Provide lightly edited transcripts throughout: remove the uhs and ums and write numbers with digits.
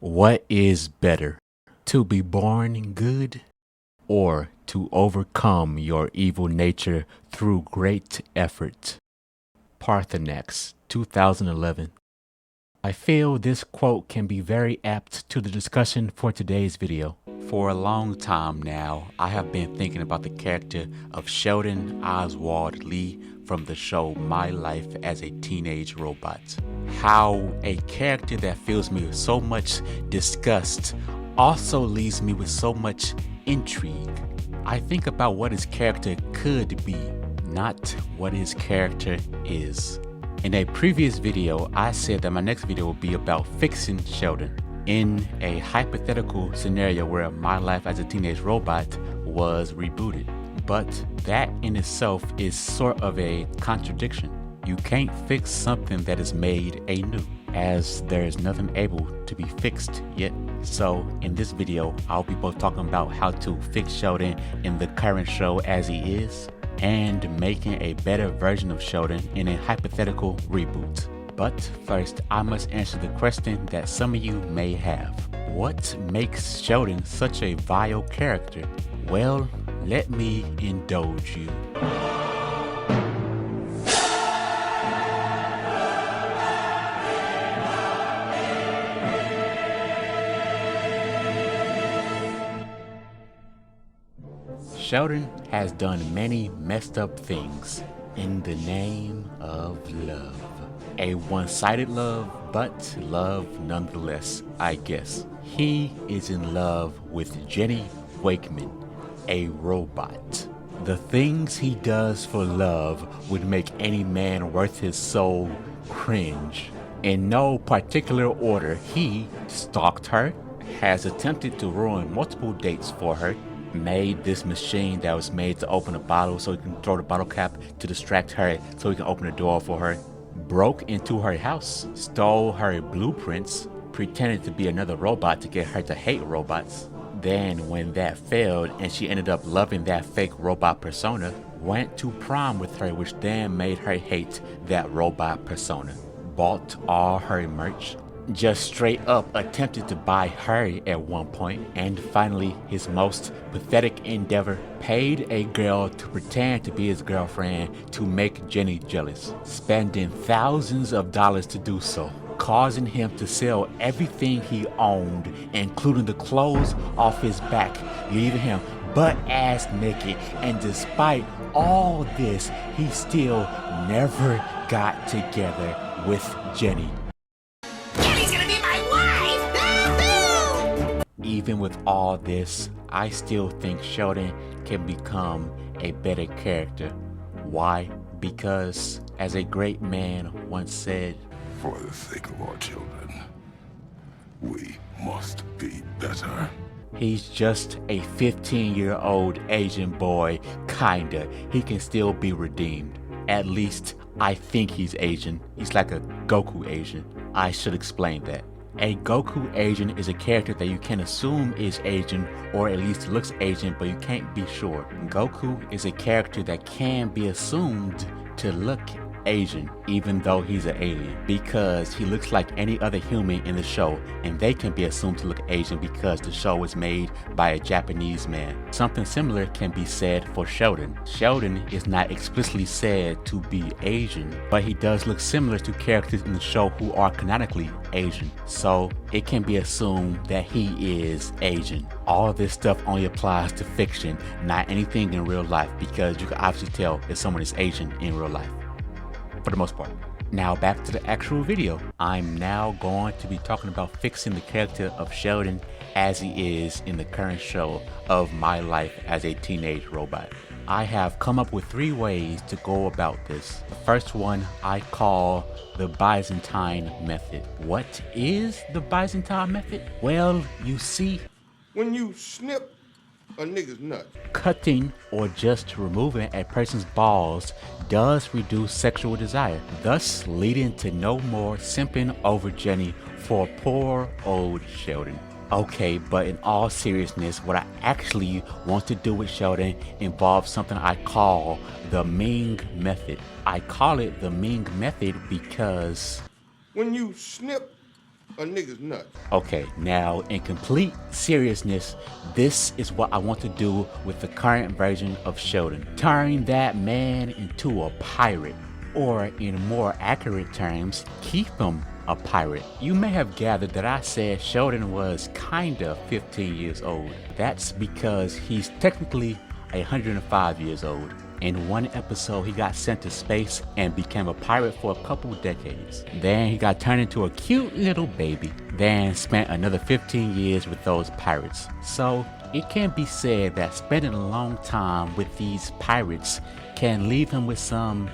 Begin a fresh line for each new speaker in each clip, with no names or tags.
What is better, to be born good or to overcome your evil nature through great effort? Parthenax, 2011. I feel this quote can be very apt to the discussion for today's video. For a long time now, I have been thinking about the character of Sheldon Oswald Lee from the show My Life as a Teenage Robot. How a character that fills me with so much disgust also leaves me with so much intrigue. I think about what his character could be, not what his character is. In a previous video, I said that my next video will be about Fixng Sheldon, in a hypothetical scenario where My Life as a Teenage Robot was rebooted. But that in itself is sort of a contradiction. You can't fix something that is made anew, as there is nothing able to be fixed yet. So in this video, I'll be both talking about how to fix Sheldon in the current show as he is, and making a better version of Sheldon in a hypothetical reboot. But first, I must answer the question that some of you may have. What makes Sheldon such a vile character? Well, let me indulge you. Sheldon has done many messed up things in the name of love. A one-sided love, but love nonetheless, I guess. He is in love with Jenny Wakeman, a robot. The things he does for love would make any man worth his soul cringe. In no particular order, he stalked her, has attempted to ruin multiple dates for her, made this machine that was made to open a bottle so he can throw the bottle cap to distract her so he can open the door for her, broke into her house, stole her blueprints, pretended to be another robot to get her to hate robots. Then when that failed and she ended up loving that fake robot persona, went to prom with her, which then made her hate that robot persona. Bought all her merch, just straight up attempted to buy her at one point, and finally his most pathetic endeavor, paid a girl to pretend to be his girlfriend to make Jenny jealous, spending thousands of dollars to do so, causing him to sell everything he owned, including the clothes off his back, leaving him butt-ass naked. And despite all this, he still never got together with Jenny. Even with all this, I still think Sheldon can become a better character. Why? Because, as a great man once said,
"For the sake of our children, we must be better."
He's just a 15-year-old Asian boy, kinda. He can still be redeemed. At least, I think he's Asian. He's like a Goku Asian. I should explain that. A Goku Asian is a character that you can assume is Asian, or at least looks Asian, but you can't be sure. Goku is a character that can be assumed to look Asian, even though he's an alien, because he looks like any other human in the show, and they can be assumed to look Asian because the show was made by a Japanese man. Something similar can be said for Sheldon. Sheldon is not explicitly said to be Asian, but he does look similar to characters in the show who are canonically Asian, so it can be assumed that he is Asian. All this stuff only applies to fiction, not anything in real life, because you can obviously tell if someone is Asian in real life, for the most part. Now back to the actual video. I'm now going to be talking about fixing the character of Sheldon as he is in the current show of My Life as a Teenage Robot. I have come up with 3 ways to go about this. The first one I call the Byzantine method. What is the Byzantine method? Well, you see,
when you snip a nigga's nut,
cutting or just removing a person's balls does reduce sexual desire, thus leading to no more simping over Jenny for poor old Sheldon. Okay, but in all seriousness, what I actually want to do with Sheldon involves something I call the Ming method. I call it the Ming method because
when you snip a nigga's nuts.
Okay, now in complete seriousness, this is what I want to do with the current version of Sheldon. Turn that man into a pirate. Or in more accurate terms, keep him a pirate. You may have gathered that I said Sheldon was kinda 15 years old. That's because he's technically 105 years old. In one episode, he got sent to space and became a pirate for a couple decades. Then he got turned into a cute little baby. Then spent another 15 years with those pirates. So it can be said that spending a long time with these pirates can leave him with some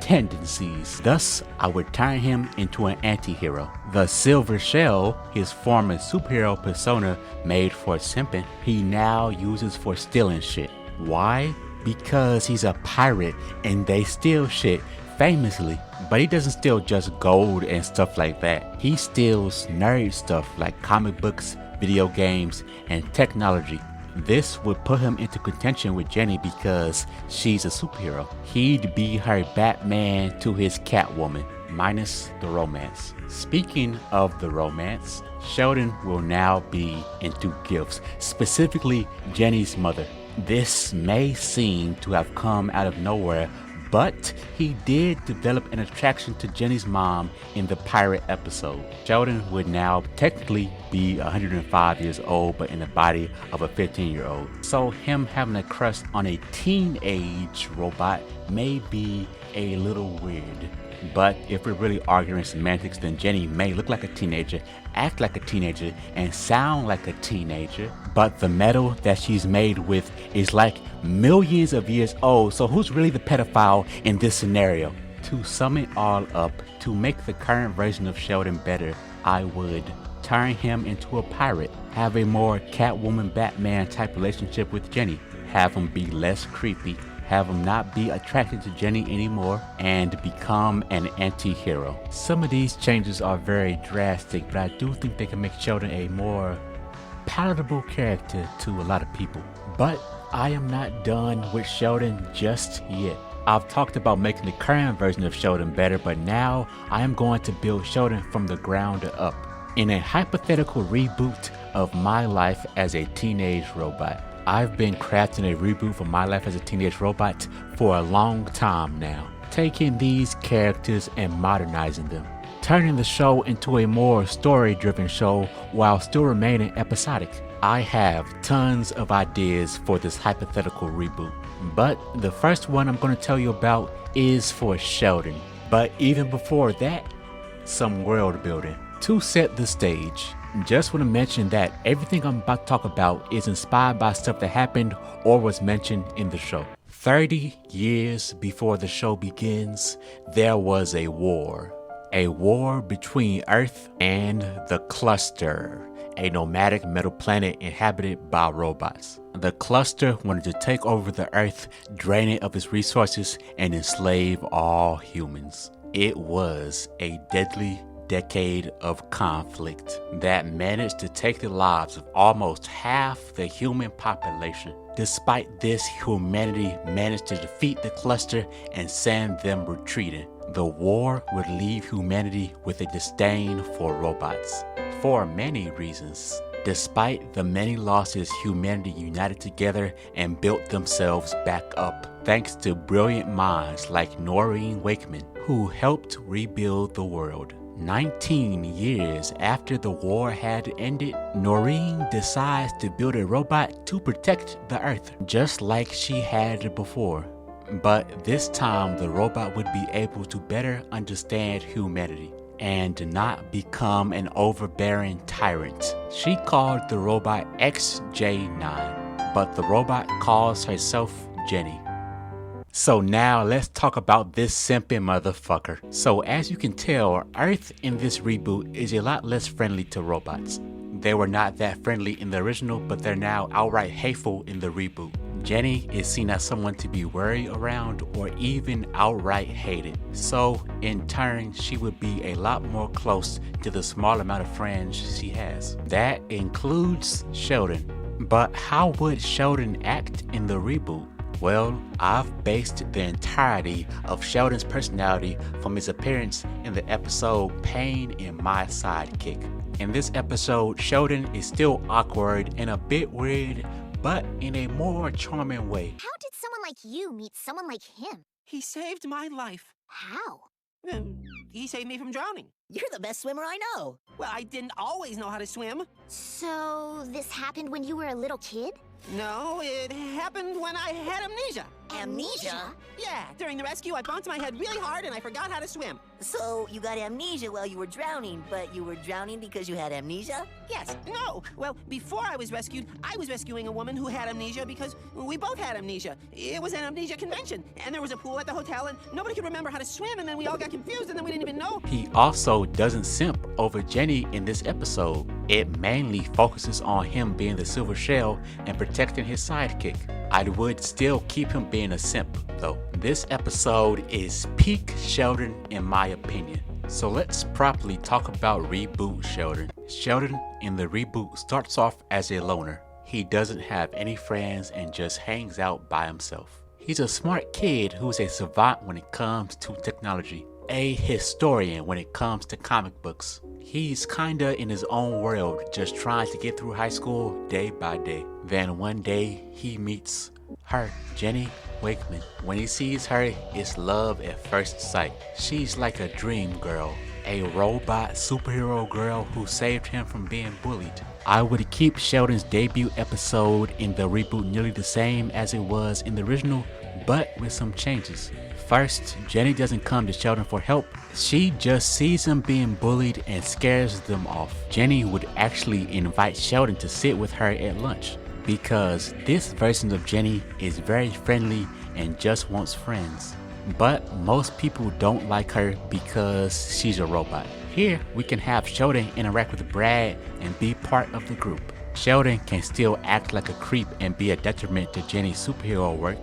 tendencies. Thus, I would turn him into an anti-hero. The Silver Shell, his former superhero persona made for simping, he now uses for stealing shit. Why? Because he's a pirate and they steal shit famously. But he doesn't steal just gold and stuff like that. He steals nerd stuff like comic books, video games, and technology. This would put him into contention with Jenny because she's a superhero. He'd be her Batman to his Catwoman, minus the romance. Speaking of the romance, Sheldon will now be into gifts, specifically Jenny's mother. This may seem to have come out of nowhere, but he did develop an attraction to Jenny's mom in the pirate episode. Sheldon would now technically be 105 years old, but in the body of a 15-year-old. So him having a crush on a teenage robot may be a little weird. But if we're really arguing semantics, then Jenny may look like a teenager, act like a teenager, and sound like a teenager. But the metal that she's made with is like millions of years old, so who's really the pedophile in this scenario? To sum it all up, to make the current version of Sheldon better, I would turn him into a pirate, have a more Catwoman Batman type relationship with Jenny, have him be less creepy, have him not be attracted to Jenny anymore, and become an anti-hero. Some of these changes are very drastic, but I do think they can make Sheldon a more palatable character to a lot of people. But I am not done with Sheldon just yet. I've talked about making the current version of Sheldon better, but now I am going to build Sheldon from the ground up in a hypothetical reboot of my life as a teenage robot. I've been crafting a reboot for my life as a teenage robot for a long time now, taking these characters and modernizing them, turning the show into a more story-driven show while still remaining episodic. I have tons of ideas for this hypothetical reboot, but the first one I'm going to tell you about is for Sheldon. But even before that, some world building. To set the stage, just want to mention that everything I'm about to talk about is inspired by stuff that happened or was mentioned in the show. 30 years before the show begins, there was a war. A war between Earth and the Cluster, a nomadic metal planet inhabited by robots. The Cluster wanted to take over the Earth, drain it of its resources, and enslave all humans. It was a deadly decade of conflict that managed to take the lives of almost half the human population. Despite this, humanity managed to defeat the Cluster and send them retreating. The war would leave humanity with a disdain for robots, for many reasons. Despite the many losses, humanity united together and built themselves back up, thanks to brilliant minds like Noreen Wakeman, who helped rebuild the world. 19 years after the war had ended, Noreen decides to build a robot to protect the Earth, just like she had before. But this time, the robot would be able to better understand humanity and not become an overbearing tyrant. She called the robot XJ9, but the robot calls herself Jenny. So now let's talk about this simping motherfucker. So as you can tell, Earth in this reboot is a lot less friendly to robots. They were not that friendly in the original, but they're now outright hateful in the reboot. Jenny is seen as someone to be worried around or even outright hated. So in turn, she would be a lot more close to the small amount of friends she has. That includes Sheldon. But how would Sheldon act in the reboot? Well, I've based the entirety of Sheldon's personality from his appearance in the episode Pain in My Sidekick. In this episode, Sheldon is still awkward and a bit weird, but in a more charming way.
How did someone like you meet someone like him?
He saved my life.
How?
He saved me from drowning.
You're the best swimmer I know.
Well, I didn't always know how to swim.
So, this happened when you were a little kid?
No, it happened when I had amnesia.
Amnesia?
Yeah, during the rescue, I bumped my head really hard and I forgot how to swim.
So you got amnesia while you were drowning, but you were drowning because you had amnesia?
Yes, no. Well, before I was rescued, I was rescuing a woman who had amnesia because we both had amnesia. It was an amnesia convention, and there was a pool at the hotel, and nobody could remember how to swim, and then we all got confused, and then we didn't even know.
He also doesn't simp over Jenny in this episode. It mainly focuses on him being the silver shell and protecting his sidekick. I would still keep him being a simp, though. This episode is peak Sheldon in my opinion. So let's properly talk about reboot Sheldon. Sheldon in the reboot starts off as a loner. He doesn't have any friends and just hangs out by himself. He's a smart kid who's a savant when it comes to technology, a historian when it comes to comic books. He's kinda in his own world, just trying to get through high school day by day. Then one day, he meets her, Jenny Wakeman. When he sees her, it's love at first sight. She's like a dream girl, a robot superhero girl who saved him from being bullied. I would keep Sheldon's debut episode in the reboot nearly the same as it was in the original, but with some changes. First, Jenny doesn't come to Sheldon for help. She just sees him being bullied and scares them off. Jenny would actually invite Sheldon to sit with her at lunch because this version of Jenny is very friendly and just wants friends. But most people don't like her because she's a robot. Here, we can have Sheldon interact with Brad and be part of the group. Sheldon can still act like a creep and be a detriment to Jenny's superhero work,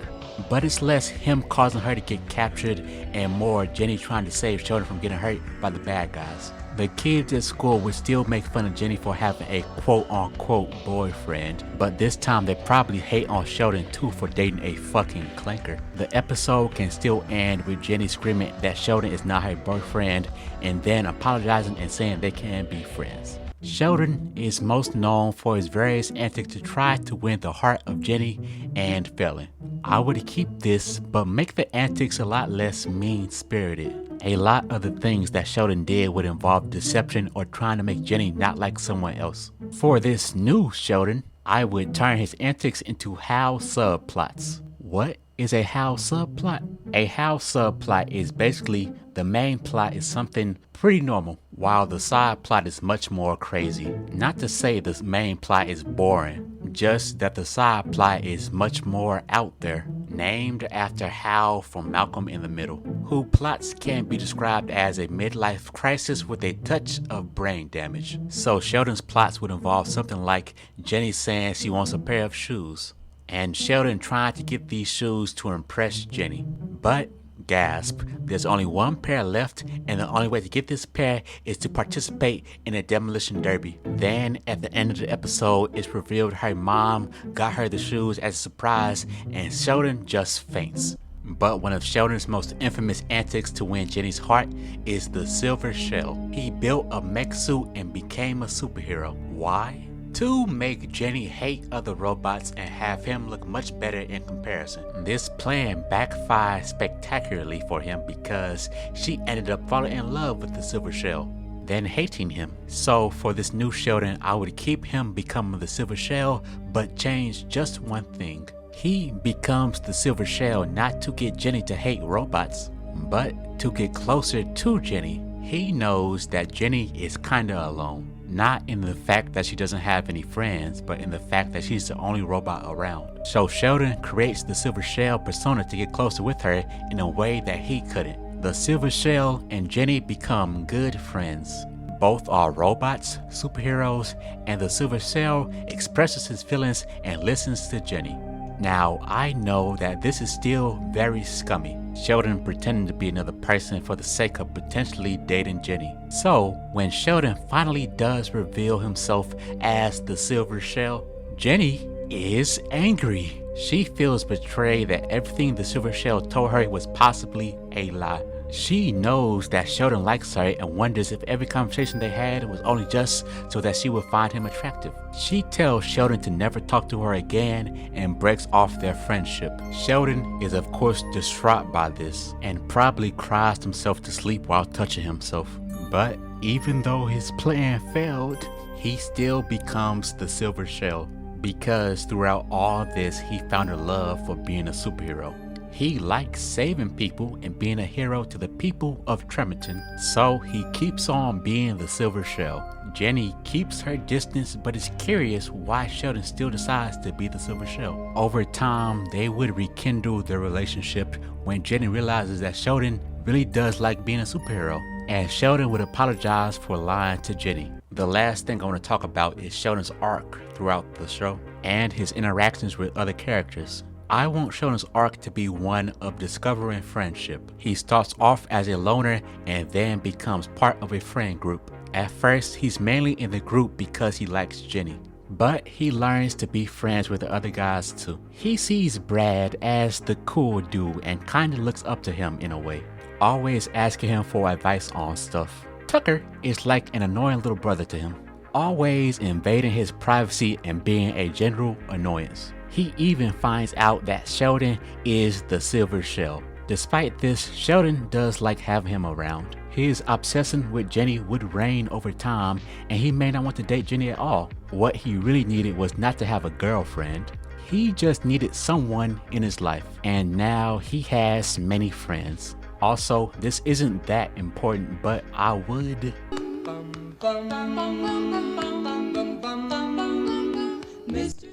but it's less him causing her to get captured and more Jenny trying to save Sheldon from getting hurt by the bad guys. The kids at school would still make fun of Jenny for having a quote-unquote boyfriend, but this time they probably hate on Sheldon too for dating a fucking clanker. The episode can still end with Jenny screaming that Sheldon is not her boyfriend and then apologizing and saying they can be friends. Sheldon is most known for his various antics to try to win the heart of Jenny and failing. I would keep this, but make the antics a lot less mean-spirited. A lot of the things that Sheldon did would involve deception or trying to make Jenny not like someone else. For this new Sheldon, I would turn his antics into Hal subplots. What is a Hal subplot? A Hal subplot is basically the main plot is something pretty normal, while the side plot is much more crazy. Not to say the main plot is boring, just that the side plot is much more out there. Named after Hal from Malcolm in the Middle, who plots can be described as a midlife crisis with a touch of brain damage. So Sheldon's plots would involve something like Jenny saying she wants a pair of shoes, and Sheldon trying to get these shoes to impress Jenny. But gasp, there's only one pair left, and the only way to get this pair is to participate in a demolition derby. Then at the end of the episode, it's revealed her mom got her the shoes as a surprise, and Sheldon just faints. But one of Sheldon's most infamous antics to win Jenny's heart is the silver shell. He built a mech suit and became a superhero. Why? To make Jenny hate other robots and have him look much better in comparison. This plan backfired spectacularly for him because she ended up falling in love with the silver shell, then hating him. So for this new Sheldon, I would keep him becoming the silver shell, but change just one thing. He becomes the silver shell not to get Jenny to hate robots, but to get closer to Jenny. He knows that Jenny is kinda alone. Not in the fact that she doesn't have any friends, but in the fact that she's the only robot around. So Sheldon creates the silver shell persona to get closer with her in a way that he couldn't. The silver shell and Jenny become good friends. Both are robots, superheroes, and the silver shell expresses his feelings and listens to Jenny. Now, I know that this is still very scummy. Sheldon pretending to be another person for the sake of potentially dating Jenny. So, when Sheldon finally does reveal himself as the silver shell, Jenny is angry. She feels betrayed that everything the silver shell told her was possibly a lie. She knows that Sheldon likes her and wonders if every conversation they had was only just so that she would find him attractive. She tells Sheldon to never talk to her again and breaks off their friendship. Sheldon is of course distraught by this and probably cries himself to sleep while touching himself. But even though his plan failed, he still becomes the Silver Shell because throughout all this he found a love for being a superhero. He likes saving people and being a hero to the people of Tremonton, so he keeps on being the Silver Shell. Jenny keeps her distance but is curious why Sheldon still decides to be the Silver Shell. Over time, they would rekindle their relationship when Jenny realizes that Sheldon really does like being a superhero, and Sheldon would apologize for lying to Jenny. The last thing I want to talk about is Sheldon's arc throughout the show and his interactions with other characters. I want Sheldon's arc to be one of discovering friendship. He starts off as a loner and then becomes part of a friend group. At first, he's mainly in the group because he likes Jenny, but he learns to be friends with the other guys too. He sees Brad as the cool dude and kinda looks up to him in a way, always asking him for advice on stuff. Tucker is like an annoying little brother to him, always invading his privacy and being a general annoyance. He even finds out that Sheldon is the Silver Shell. Despite this, Sheldon does like having him around. His obsession with Jenny would wane over time and he may not want to date Jenny at all. What he really needed was not to have a girlfriend. He just needed someone in his life, and now he has many friends. Also, this isn't that important, but I would...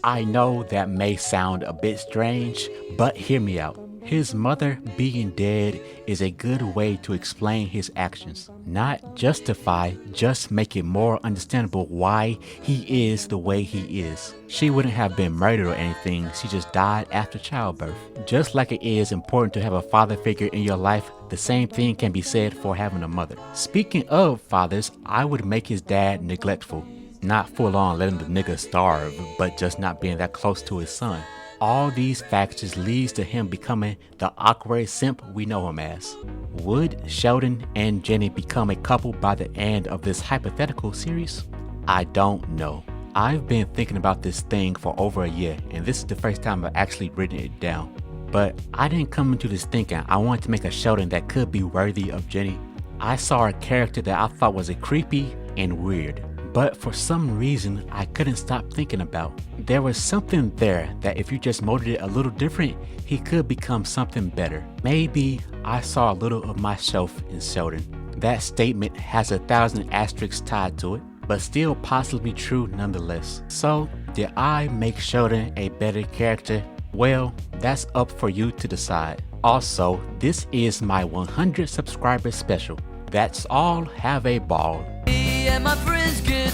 I know that may sound a bit strange, but hear me out. His mother being dead is a good way to explain his actions. Not justify, just make it more understandable why he is the way he is. She wouldn't have been murdered or anything, she just died after childbirth. Just like it is important to have a father figure in your life, the same thing can be said for having a mother. Speaking of fathers, I would make his dad neglectful. Not full on letting the nigga starve, but just not being that close to his son. All these factors leads to him becoming the awkward simp we know him as. Would Sheldon and Jenny become a couple by the end of this hypothetical series? I don't know. I've been thinking about this thing for over a year, and this is the first time I've actually written it down. But I didn't come into this thinking I wanted to make a Sheldon that could be worthy of Jenny. I saw a character that I thought was creepy and weird, but for some reason I couldn't stop thinking about. There was something there that if you just molded it a little different, he could become something better. Maybe I saw a little of myself in Sheldon. That statement has 1,000 asterisks tied to it, but still possibly true nonetheless. So, did I make Sheldon a better character? Well, that's up for you to decide. Also, this is my 100 subscriber special. That's all. Have a ball.
Me and my friends get